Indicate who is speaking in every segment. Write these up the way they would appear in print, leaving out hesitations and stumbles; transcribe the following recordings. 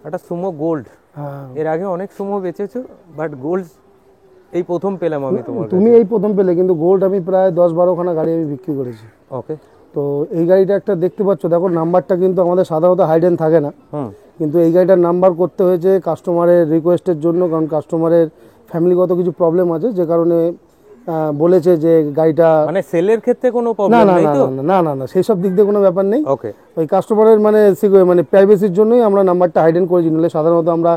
Speaker 1: একটা Sumo gold.
Speaker 2: হ্যাঁ,
Speaker 1: এর আগে অনেক সুমো বেচেছো, বাট গোল্ড এই প্রথম পেলাম আমি তোমার
Speaker 2: তুমি
Speaker 1: কাছে।
Speaker 2: এই প্রথম পেলে, কিন্তু গোল্ড আমি প্রায় 10-12খানা গাড়ি আমি বিক্রি করেছি।
Speaker 1: ওকে।
Speaker 2: তো এই গাড়িটা একটা দেখতে পাচ্ছ, দেখো নাম্বারটা কিন্তু আমাদের সাধারণত হাইডেন থাকে না,
Speaker 1: হুম।
Speaker 2: কিন্তু এই গাড়িটার নাম্বার করতে হয়েছে কাস্টমারের রিকোয়েস্টের জন্য, কারণ কাস্টমারের ফ্যামিলিগত কিছু প্রবলেম আছে, যে কারণে বলেছে যে গাড়িটা
Speaker 1: মানে সেলের ক্ষেত্রে কোনো
Speaker 2: না
Speaker 1: প্রবলেম
Speaker 2: না
Speaker 1: নেই
Speaker 2: না
Speaker 1: তো?
Speaker 2: না না না না সেই সব দিক দিয়ে কোনো ব্যাপার নেই।
Speaker 1: ওকে।
Speaker 2: ওই কাস্টমারের মানে মানে প্রাইভেসির জন্যই আমরা নাম্বারটা হাইডেন করেছি, নাহলে সাধারণত আমরা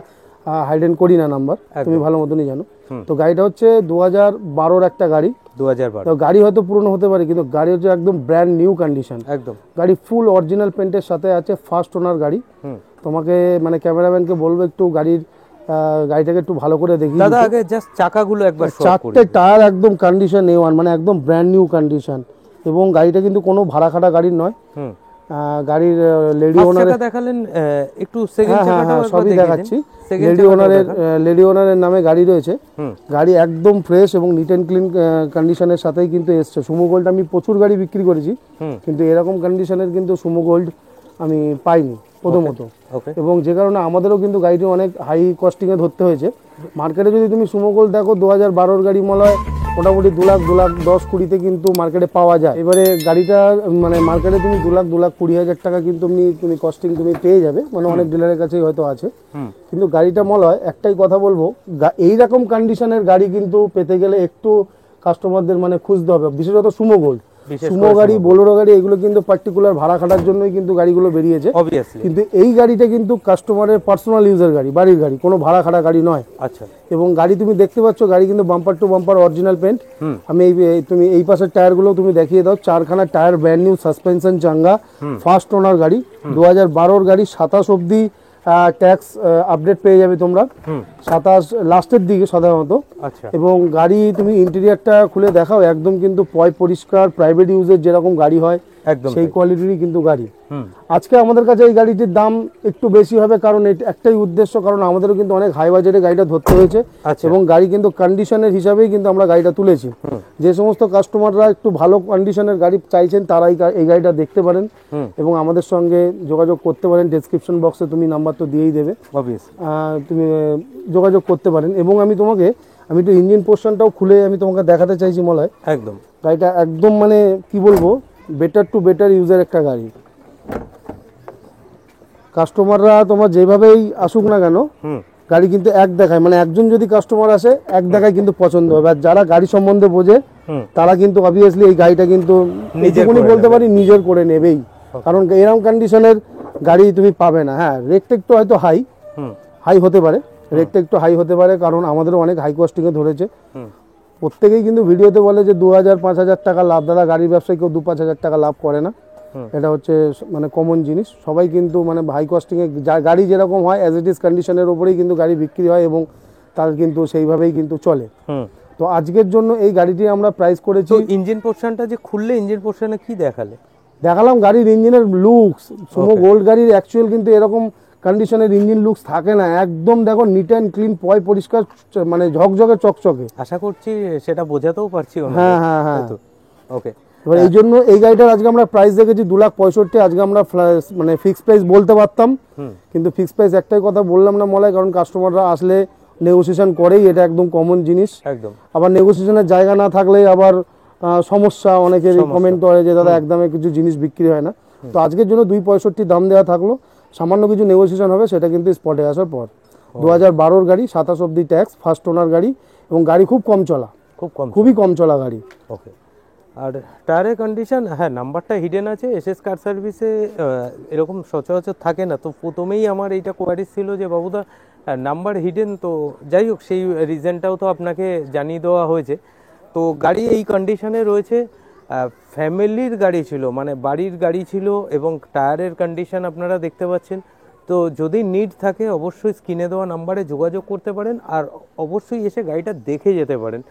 Speaker 2: হাইডেন করি না নাম্বার, তুমি ভালো মতনই জানো। তো গাড়িটা হচ্ছে 2012-র একটা গাড়ি।
Speaker 1: 2012।
Speaker 2: তো গাড়ি হয়তো পুরনো হতে পারে, কিন্তু গাড়ি হচ্ছে একদম ব্র্যান্ড নিউ কন্ডিশন।
Speaker 1: একদম।
Speaker 2: গাড়ি ফুল অরিজিনাল পেন্টের সাথে আছে, ফার্স্ট ওনার গাড়ি।
Speaker 1: হুম।
Speaker 2: তোমাকে মানে ক্যামেরাম্যানকে বলবো একটু গাড়িটাকে একটু ভালো করে দেখি
Speaker 1: দাদা আগে জাস্ট চাকাগুলো একবার শো
Speaker 2: চারটে টায়ার একদম কন্ডিশন A1, মানে একদম ব্র্যান্ড নিউ কন্ডিশন। এবং গাড়িটা কিন্তু কোনো ভাড়া খাটা গাড়ির নয়।
Speaker 1: হুম।
Speaker 2: গাড়ির লেডি ওনারের
Speaker 1: দেখালেন, একটু সেকেন্ড
Speaker 2: হ্যাঁ হ্যাঁ
Speaker 1: চাকাটা
Speaker 2: হ্যাঁ সবই দেখাচ্ছি।
Speaker 1: সেকেন্ড
Speaker 2: লেডি ওনারের নামে গাড়ি রয়েছে।
Speaker 1: হুম।
Speaker 2: গাড়ি একদম ফ্রেশ এবং নিট অ্যান্ড ক্লিন কন্ডিশনের সাথেই কিন্তু এসছে। সুমো গোল্ড আমি প্রচুর গাড়ি বিক্রি করেছি,
Speaker 1: হুম।
Speaker 2: কিন্তু এরকম কন্ডিশনের কিন্তু সুমো গোল্ড আমি পাইনি প্রথমত।
Speaker 1: ওকে।
Speaker 2: এবং যে কারণে আমাদেরও কিন্তু গাড়িটি অনেক হাই কস্টিংয়ে ধরতে হয়েছে। মার্কেটে যদি তুমি সুমো গোল্ড দেখো 2012-র গাড়ি মলয় মোটামুটি 2 লাখ কিন্তু মার্কেটে পাওয়া যায়। এবারে গাড়িটা মানে মার্কেটে তুমি 2 লাখ 20 হাজার টাকা কিন্তু তুমি কস্টিং তুমি পেয়ে যাবে, মানে অনেক ডিলারের কাছেই হয়তো আছে। কিন্তু গাড়িটা মলয় একটাই কথা বলবো, এইরকম কন্ডিশনের গাড়ি কিন্তু পেতে গেলে একটু কাস্টমারদের মানে খুঁজতে হবে, বিশেষত সুমো গোল্ড। সুমো গাড়ি, বোলেরো গাড়ি, এগুলো কিন্তু পার্টিকুলার ভাড়া খাটার জন্যই কিন্তু গাড়িগুলো বেরিয়েছে, কিন্তু এই গাড়িটা কিন্তু কাস্টমারের পার্সোনাল ইউজের গাড়ি, বাড়ির গাড়ি, কোনো ভাড়া খাটা গাড়ি নয়।
Speaker 1: আচ্ছা। এবং
Speaker 2: গাড়ি তুমি দেখতে পাচ্ছ, গাড়ি কিন্তু bumper to bumper original paint. আমি তুমি এই পাশের টায়ারগুলো তুমি দেখিয়ে দাও, 4খানা টায়ার ব্র্যান্ড নিউ, সাসপেনশন চাঙ্গা, ফার্স্ট ওনার গাড়ি, 2012-র গাড়ি। 27 অবধি ট্যাক্স আপডেট পেয়ে যাবে তোমরা, 27 লাস্টের দিকে সাধারণত।
Speaker 1: আচ্ছা। এবং
Speaker 2: গাড়ি তুমি ইন্টেরিয়রটা খুলে দেখাও, একদম কিন্তু পরিষ্কার, প্রাইভেট ইউজের যেরকম গাড়ি হয় একদম সেই কোয়ালিটিরই কিন্তু গাড়ি। আজকে আমাদের কাছে এই গাড়িটির দাম একটু বেশি হবে, কারণ একটাই উদ্দেশ্য, কারণ আমাদেরও কিন্তু অনেক হাই বাজেটে গাড়িটা ধরতে হয়েছে, এবং গাড়ি কিন্তু কন্ডিশনের হিসাবেই কিন্তু আমরা গাড়িটা তুলেছি। যে সমস্ত কাস্টমাররা একটু ভালো কন্ডিশনের গাড়ি চাইছেন তারাই এই গাড়িটা দেখতে পারেন এবং আমাদের সঙ্গে যোগাযোগ করতে পারেন। ডেসক্রিপশন বক্সে তুমি নাম্বার তো দিয়েই দেবে, তুমি যোগাযোগ করতে পারেন। এবং আমি একটু ইঞ্জিন পোর্শনটাও খুলে আমি তোমাকে দেখাতে চাইছি মলয়। একদম গাড়িটা একদম মানে কি বলবো, বেটার টু বেটার ইউজার একটা গাড়ি। কাস্টমাররা তোমার যেভাবেই আসুক না কেন, গাড়ি কিন্তু এক দেখায়, মানে একজন যদি কাস্টমার আসে এক দেখায় কিন্তু পছন্দ হবে। আর যারা গাড়ি সম্বন্ধে বোঝে তারা কিন্তু অবভিয়াসলি এই গাড়িটা কিন্তু নিজেই বলতে পারি নিজের করে নেবেই, কারণ এরকম কন্ডিশনের গাড়ি তুমি পাবে না। হ্যাঁ, রেটটা একটু হয়তো হাই হতে পারে, কারণ আমাদেরও অনেক হাই কস্টিংয়ে ধরেছে। প্রত্যেকেই কিন্তু ভিডিওতে বলে যে 2000-5000 টাকা লাভ। দাদা, গাড়ির ব্যবসায় কেউ 2-5 হাজার টাকা লাভ করে না, এটা হচ্ছে মানে কমন জিনিস। সবাই কিন্তু মানে হাই কস্টিংয়ে গাড়ি যেরকম হয় অ্যাজ ইট ইজ কন্ডিশনের উপরেই কিন্তু গাড়ি বিক্রি হয়, এবং তার কিন্তু সেইভাবেই কিন্তু চলে। তো আজকের জন্য এই গাড়িটি আমরা প্রাইস করেছি।
Speaker 1: ইঞ্জিন পোর্শনটা যে খুললে, ইঞ্জিন পোর্শনে কি
Speaker 2: দেখালাম গাড়ির ইঞ্জিনের লুকস। সুমো গোল্ড গাড়ির অ্যাকচুয়াল কিন্তু এরকম কন্ডিশনের ইঞ্জিন লুকস থাকে না, একদম দেখো নিট অ্যান্ড ক্লিন, পরিষ্কার, মানে ঝকঝকে চকচকে।
Speaker 1: আশা করছি সেটা বোঝাতেও পারছি।
Speaker 2: হ্যাঁ হ্যাঁ হ্যাঁ,
Speaker 1: ওকে।
Speaker 2: এবার এই জন্য এই গাড়িটার আজকে আমরা প্রাইস দেখেছি 2,65,000। আজকে আমরা মানে ফিক্সড প্রাইস বলতে পারতাম, কিন্তু ফিক্সড প্রাইস একটাই কথা বললাম না মলয়, কারণ কাস্টমাররা আসলে নেগোসিয়েশন করেই, এটা একদম কমন জিনিস। একদম। আবার নেগোসিয়েশনের জায়গা না থাকলে আবার সমস্যা, অনেকের কমেন্ট করে যে দাদা একদমে কিছু জিনিস বিক্রি হয় না। তো আজকের জন্য 2,65,000 দাম দেওয়া থাকলো, সামান্য কিছু নেগোসিয়েশন হবে, সেটা কিন্তু স্পটে আসার পর। 2012-র গাড়ি, 27 অবধি ট্যাক্স, ফার্স্ট ওনার গাড়ি, এবং গাড়ি খুবই কম চলা গাড়ি। ওকে।
Speaker 1: আর টায়ারের কন্ডিশন, হ্যাঁ নাম্বারটা হিডেন আছে। এসএস কার সার্ভিসে এরকম সচরাচর থাকে না, তো প্রথমেই আমার এইটা কোয়ারিজ ছিল যে বাবুদা নাম্বার হিডেন, তো যাই হোক সেই রিজনটাও তো আপনাকে জানিয়ে দেওয়া হয়েছে। তো গাড়ি এই কন্ডিশনে রয়েছে, ফ্যামিলির গাড়ি ছিল, মানে বাড়ির গাড়ি ছিল, এবং টায়ারের কন্ডিশন আপনারা দেখতে পাচ্ছেন। তো যদি নিড থাকে অবশ্যই স্ক্রিনে দেওয়া নাম্বারে যোগাযোগ করতে পারেন, আর অবশ্যই এসে গাড়িটা দেখে যেতে পারেন।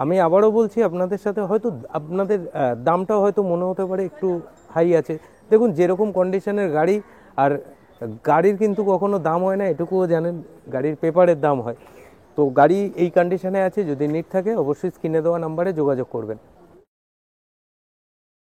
Speaker 1: আমি আবারও বলছি, আপনাদের সাথে হয়তো আপনাদের দামটাও হয়তো মনে হতে পারে একটু হাই আছে। দেখুন যেরকম কন্ডিশনের গাড়ি, আর গাড়ির কিন্তু কখনো দাম হয় না, এটুকুও জানেন, গাড়ির পেপারের দাম হয়। তো গাড়ি এই কন্ডিশনে আছে, যদি নিড থাকে অবশ্যই স্ক্রিনে দেওয়া নাম্বারে যোগাযোগ করবেন।